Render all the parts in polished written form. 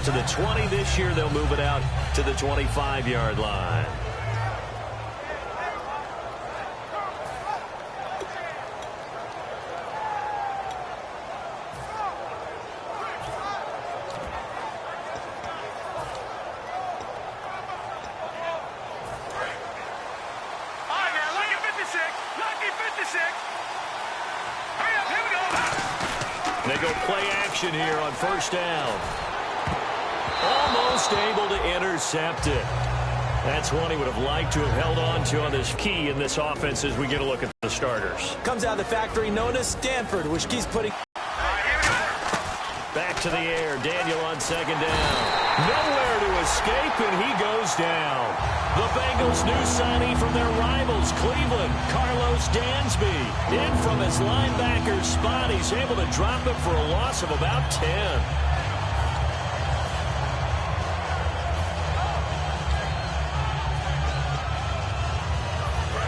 to the 20. This year they'll move it out to the 25-yard line. They go play action here on first down. Almost able to intercept it. That's one he would have liked to have held on to on this key in this offense as we get a look at the starters. Comes out of the factory known as Stanford, which keeps putting... Back to the air. Daniel on second down. Nowhere to escape, and he goes down. The Bengals' new signee from their rivals, Cleveland, Carlos Dansby. In from his linebacker spot, he's able to drop it for a loss of about 10.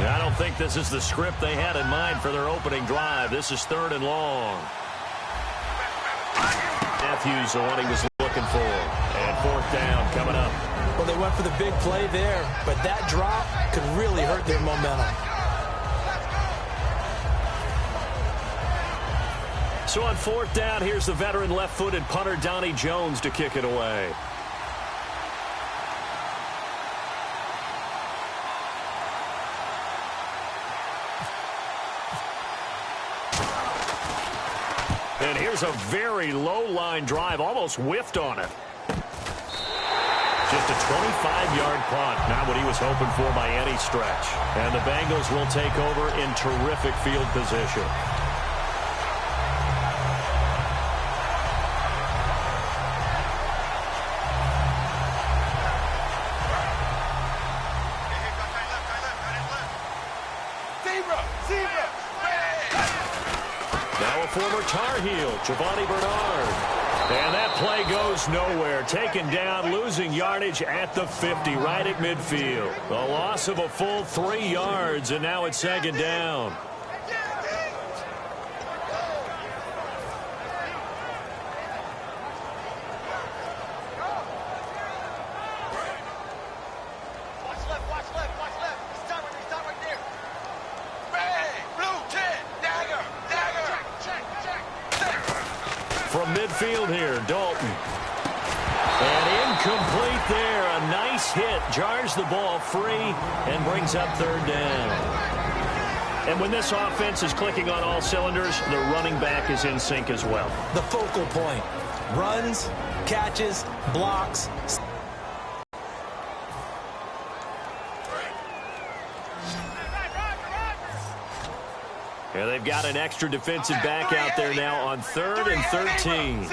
I don't think this is the script they had in mind for their opening drive. This is 3rd and long. Matthews, the one he was looking for. And 4th down coming up. Well, they went for the big play there, but that drop could really hurt their momentum. So on 4th down, here's the veteran left-footed punter Donnie Jones to kick it away. And here's a very low-line drive, almost whiffed on it. Just a 25-yard punt, not what he was hoping for by any stretch. And the Bengals will take over in terrific field position. Now a former Tar Heel, Giovanni Bernard. And that play goes nowhere. Taken down, losing yardage at the 50, right at midfield. A loss of a full 3 yards, and now it's 2nd down. From midfield here, Dalton. And incomplete there. A nice hit. Jars the ball free and brings up 3rd down. And when this offense is clicking on all cylinders, the running back is in sync as well. The focal point. Runs, catches, blocks. Yeah, they've got an extra defensive back out there now on 3rd and 13.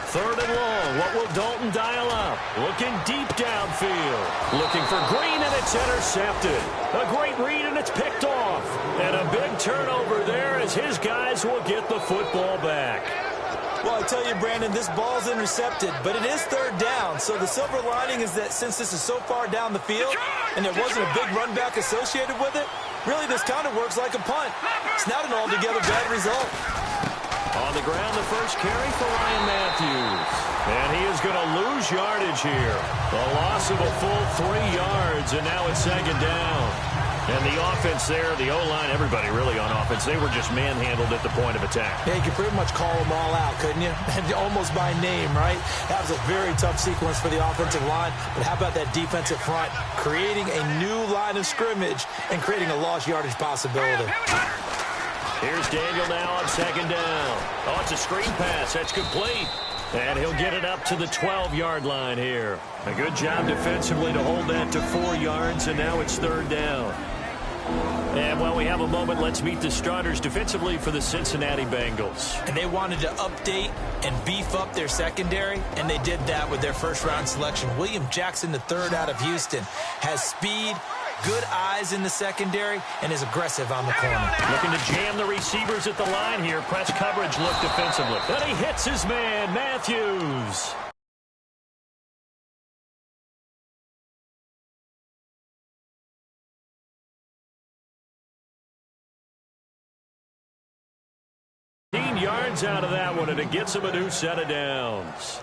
3rd and long. What will Dalton dial up? Looking deep downfield. Looking for Green, and it's intercepted. A great read, and it's picked off. And a big turnover there as his guys will get the football back. Well, I tell you, Brandon, this ball's intercepted, but it is 3rd down. So the silver lining is that since this is so far down the field and there wasn't a big run back associated with it, really this kind of works like a punt. It's not an altogether bad result. On the ground, the first carry for Ryan Matthews. And he is going to lose yardage here. A loss of a full 3 yards, and now it's 2nd down. And the offense there, the O-line, everybody really on offense, they were just manhandled at the point of attack. Yeah, you could pretty much call them all out, couldn't you? Almost by name, right? That was a very tough sequence for the offensive line. But how about that defensive front? Creating a new line of scrimmage and creating a lost yardage possibility. Here's Daniel now on 2nd down. Oh, it's a screen pass. That's complete. And he'll get it up to the 12-yard line here. A good job defensively to hold that to 4 yards, and now it's 3rd down. And while we have a moment, let's meet the starters defensively for the Cincinnati Bengals. And they wanted to update and beef up their secondary, and they did that with their first-round selection. William Jackson, the 3rd out of Houston, has speed, good eyes in the secondary, and is aggressive on the corner. Looking to jam the receivers at the line here. Press coverage look defensively. And he hits his man, Matthews. yards out of that one, and it gets him a new set of downs.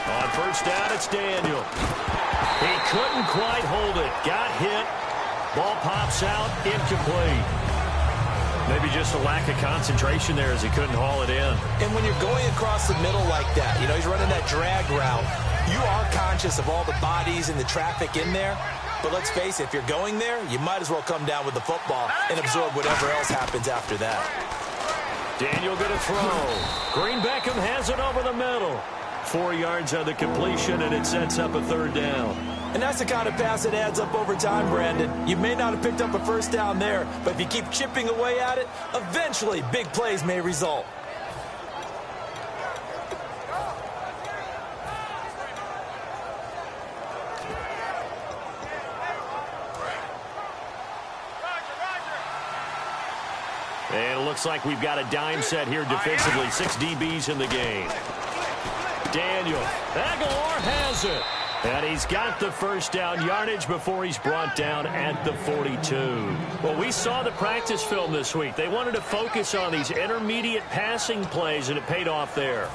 On first down, it's Daniel. He couldn't quite hold it. Got hit. Ball pops out, incomplete. Maybe just a lack of concentration there as he couldn't haul it in. And when you're going across the middle like that, you know, he's running that drag route, you are conscious of all the bodies and the traffic in there. But let's face it, if you're going there, you might as well come down with the football and absorb whatever else happens after that. Daniel going to throw. Green Beckham has it over the middle. 4 yards on the completion, and it sets up a third down. And that's the kind of pass that adds up over time, Brandon. You may not have picked up a first down there, but if you keep chipping away at it, eventually big plays may result. And it looks like we've got a dime set here defensively. 6 DBs in the game. Daniel Aguilar has it. And he's got the first down yardage before he's brought down at the 42. Well, we saw the practice film this week. They wanted to focus on these intermediate passing plays, and it paid off there.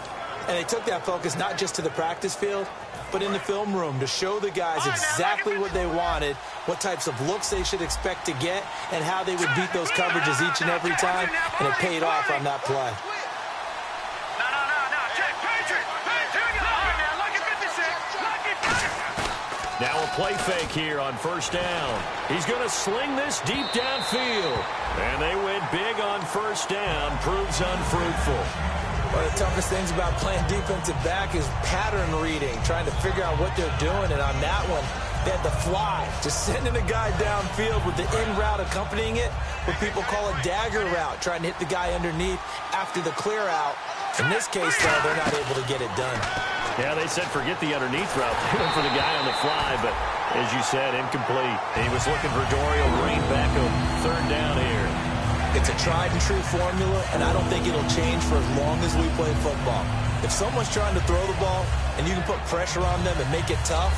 And they took that focus not just to the practice field, but in the film room to show the guys exactly what they wanted, what types of looks they should expect to get, and how they would beat those coverages each and every time, and it paid off on that play. Now a play fake here on first down. He's going to sling this deep downfield. And they went big on first down. Proves unfruitful. One of the toughest things about playing defensive back is pattern reading, trying to figure out what they're doing. And on that one, they had the fly, just sending a guy downfield with the in route accompanying it, what people call a dagger route, trying to hit the guy underneath after the clear out. In this case, though, they're not able to get it done. Yeah, they said forget the underneath route. They went for the guy on the fly, but as you said, incomplete. He was looking for Dorial Green Beckham. Third down here. It's a tried-and-true formula, and I don't think it'll change for as long as we play football. If someone's trying to throw the ball and you can put pressure on them and make it tough,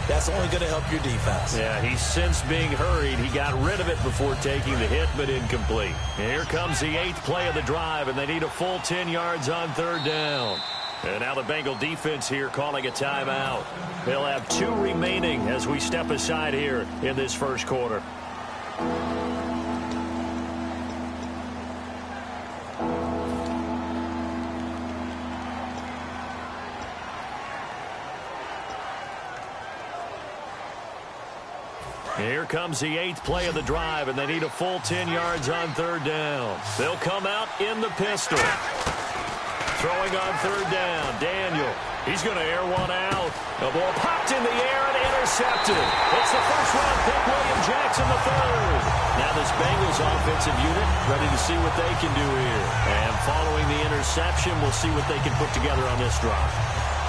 that's only going to help your defense. Yeah, he's since being hurried. He got rid of it before taking the hit, but incomplete. And here comes the 8th play of the drive, and they need a full 10 yards on third down. And now the Bengal defense here calling a timeout. They'll have 2 remaining as we step aside here in this first quarter. Here comes the 8th play of the drive, and they need a full 10 yards on third down. They'll come out in the pistol. Throwing on third down, Daniel. He's going to air one out. The ball popped in the air and intercepted. It's the first-round pick, William Jackson III. Now this Bengals offensive unit ready to see what they can do here. And following the interception, we'll see what they can put together on this drive.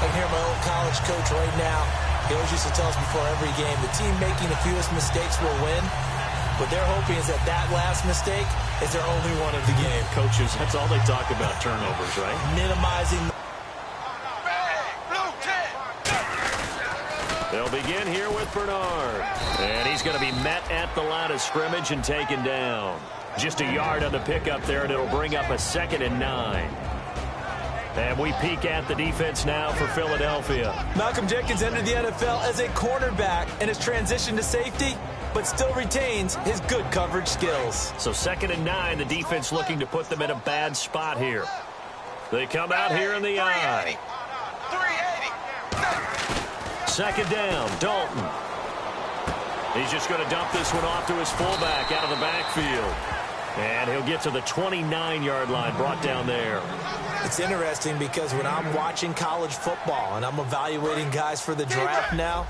I can hear my old college coach right now. He always used to tell us before every game, the team making the fewest mistakes will win. What they're hoping is that last mistake is their only one of the game. Coaches, that's all they talk about, turnovers, right? Minimizing. They'll begin here with Bernard. And he's going to be met at the line of scrimmage and taken down. Just a yard on the pickup there, and it'll bring up a 2nd and 9. And we peek at the defense now for Philadelphia. Malcolm Jenkins entered the NFL as a cornerback and has transitioned to safety, but still retains his good coverage skills. So 2nd and 9, the defense looking to put them in a bad spot here. They come out here in the eye. 2nd down, Dalton. He's just going to dump this one off to his fullback out of the backfield. And he'll get to the 29-yard line, brought down there. It's interesting because when I'm watching college football and I'm evaluating guys for the draft now,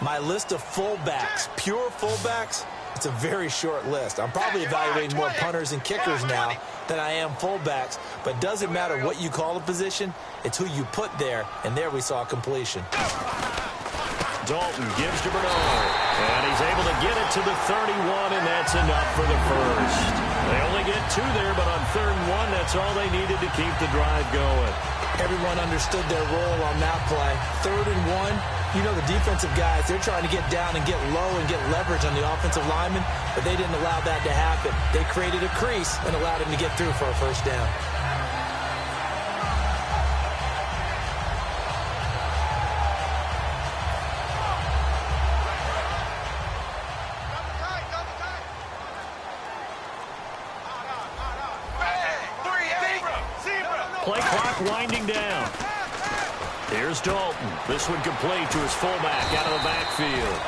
my list of fullbacks, pure fullbacks, it's a very short list. I'm probably evaluating more punters and kickers now than I am fullbacks, but it doesn't matter what you call a position, it's who you put there, and there we saw completion. Dalton gives to Bernard, and he's able to get it to the 31, and that's enough for the first. They only get 2 there, but on 3rd and 1, that's all they needed to keep the drive going. Everyone understood their role on that play. 3rd and 1, you know the defensive guys, they're trying to get down and get low and get leverage on the offensive lineman, but they didn't allow that to happen. They created a crease and allowed him to get through for a first down. Play clock winding down. Here's Dalton. This one complete to his fullback out of the backfield.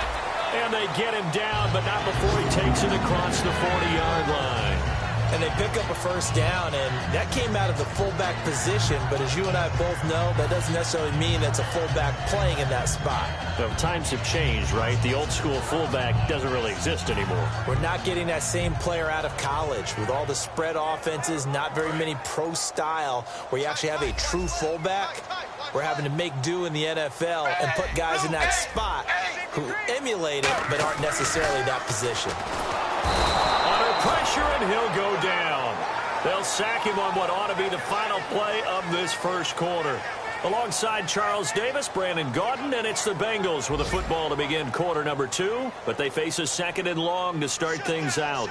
And they get him down, but not before he takes it across the 40-yard line. And they pick up a first down, and that came out of the fullback position. But as you and I both know, that doesn't necessarily mean it's a fullback playing in that spot. Well, times have changed, right? The old-school fullback doesn't really exist anymore. We're not getting that same player out of college. With all the spread offenses, not very many pro style, where you actually have a true fullback. We're having to make do in the NFL and put guys in that spot who emulate it but aren't necessarily that position. Under pressure, and he'll go down. They'll sack him on what ought to be the final play of this first quarter. Alongside Charles Davis, Brandon Gaudin, and it's the Bengals with a football to begin quarter number 2, but they face a 2nd and long to start things out.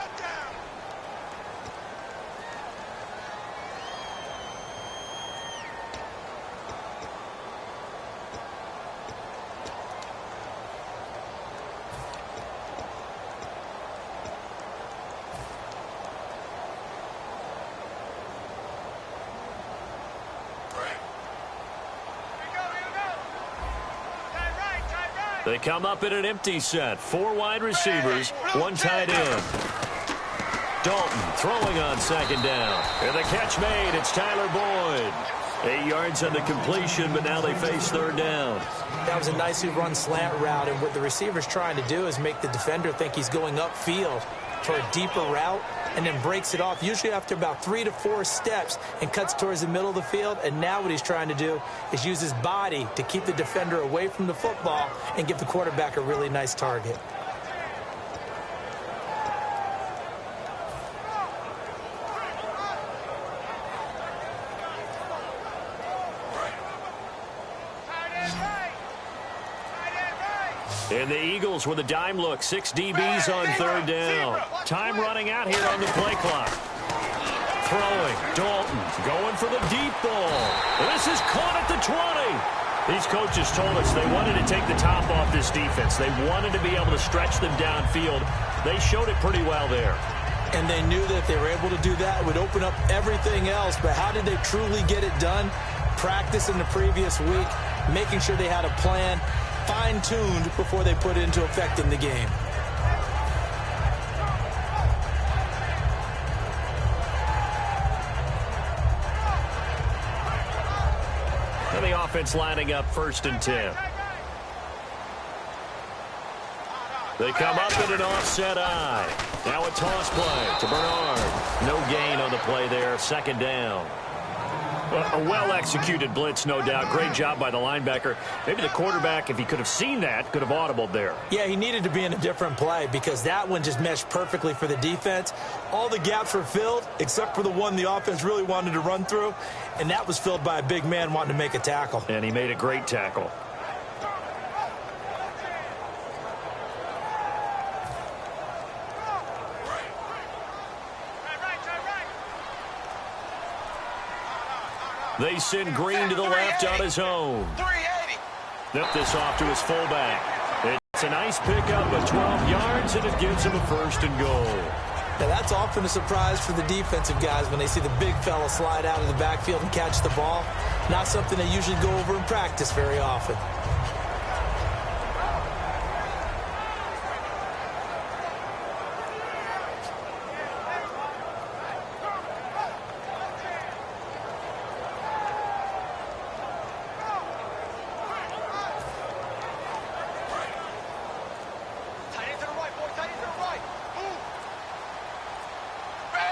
They come up in an empty set. 4 wide receivers, 1 tight end. Dalton throwing on 2nd down. And the catch made. It's Tyler Boyd. 8 yards on the completion, but now they face 3rd down. That was a nicely run slant route, and what the receiver's trying to do is make the defender think he's going upfield for a deeper route, and then breaks it off, usually after about 3 to 4 steps, and cuts towards the middle of the field. And now what he's trying to do is use his body to keep the defender away from the football and give the quarterback a really nice target. And the Eagles with a dime look. 6 DBs on 3rd down. Time running out here on the play clock. Throwing. Dalton going for the deep ball. This is caught at the 20. These coaches told us they wanted to take the top off this defense. They wanted to be able to stretch them downfield. They showed it pretty well there. And they knew that if they were able to do that, it would open up everything else. But how did they truly get it done? Practice in the previous week, making sure they had a plan, fine-tuned before they put it into effect in the game. And the offense lining up 1st and 10. They come up in an offset eye. Now a toss play to Bernard. No gain on the play there. 2nd down. A well-executed blitz, no doubt. Great job by the linebacker. Maybe the quarterback, if he could have seen that, could have audibled there. Yeah, he needed to be in a different play because that one just meshed perfectly for the defense. All the gaps were filled except for the one the offense really wanted to run through, and that was filled by a big man wanting to make a tackle. And he made a great tackle. They send Green to the left on his own. Snip this off to his fullback. It's a nice pickup of 12 yards, and it gives him a 1st and goal. Now, that's often a surprise for the defensive guys when they see the big fella slide out of the backfield and catch the ball. Not something they usually go over in practice very often.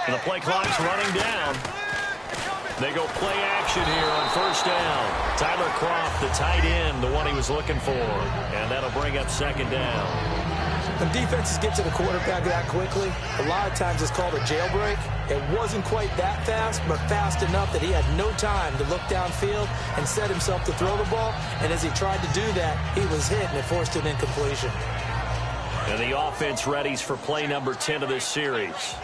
And the play clock's running down. They go play action here on 1st down. Tyler Kroft, the tight end, the one he was looking for. And that'll bring up 2nd down. When defenses get to the quarterback that quickly, a lot of times it's called a jailbreak. It wasn't quite that fast, but fast enough that he had no time to look downfield and set himself to throw the ball. And as he tried to do that, he was hit, and it forced an incompletion. And the offense readies for play number 10 of this series.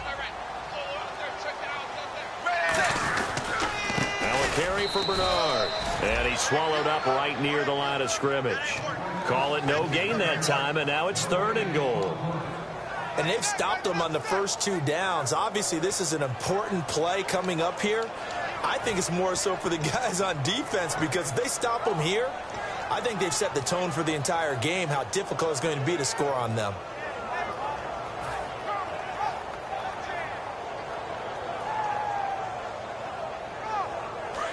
Now a carry for Bernard. And he swallowed up right near the line of scrimmage. Call it no gain that time, and now it's 3rd and goal. And they've stopped them on the first 2 downs. Obviously, this is an important play coming up here. I think it's more so for the guys on defense, because if they stop them here, I think they've set the tone for the entire game, how difficult it's going to be to score on them.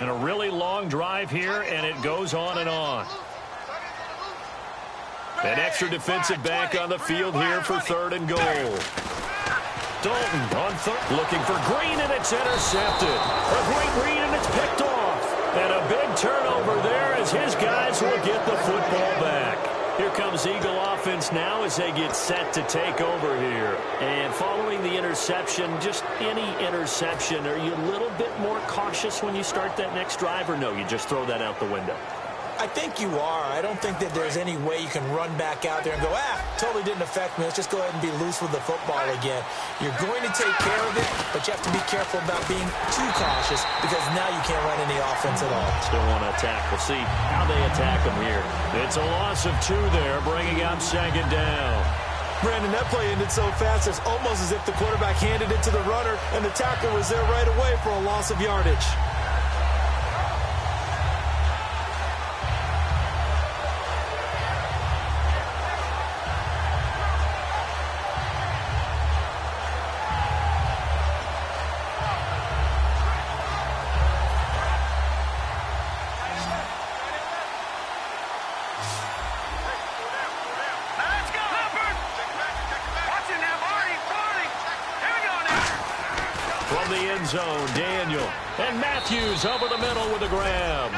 And a really long drive here, and it goes on and on. An extra defensive back on the field here for 3rd and goal. Dalton on 3rd, looking for Green, and it's intercepted. A great read, and it's picked off. And a big turnover there as his guys will get the football back. Here comes Eagle offense now as they get set to take over here. And following the interception, just any interception, are you a little bit more cautious when you start that next drive, or no, you just throw that out the window? I think you are. I don't think that there's any way you can run back out there and go, totally didn't affect me. Let's just go ahead and be loose with the football again. You're going to take care of it, but you have to be careful about being too cautious, because now you can't run any offense at all. Still want to attack. We'll see how they attack them here. It's a loss of 2 there, bringing up 2nd down. Brandon, that play ended so fast, it's almost as if the quarterback handed it to the runner, and the tackle was there right away for a loss of yardage. From the end zone, Daniel. And Matthews over the middle with a grab.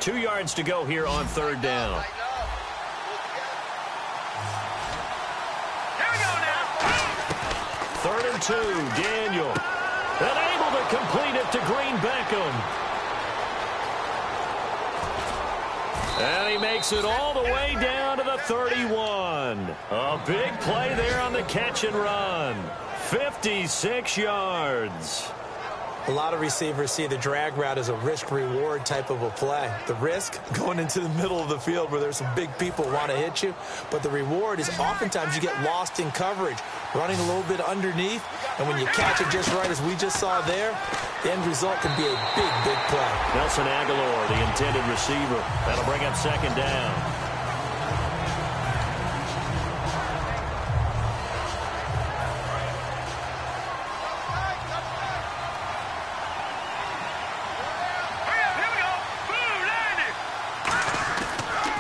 Two yards to go here on 3rd down. Third and 2, Daniel. And able to complete it to Green Beckham. And he makes it all the way down to the 31. A big play there on the catch and run. 56 yards. A lot of receivers see the drag route as a risk-reward type of a play. The risk, going into the middle of the field where there's some big people want to hit you. But the reward is oftentimes you get lost in coverage, running a little bit underneath. And when you catch it just right, as we just saw there, the end result can be a big, big play. Nelson Aguilar, the intended receiver. That'll bring up 2nd down.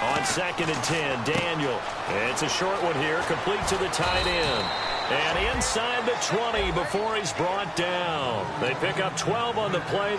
On 2nd and 10, Daniel. It's a short one here, complete to the tight end. And inside the 20 before he's brought down. They pick up 12 on the play.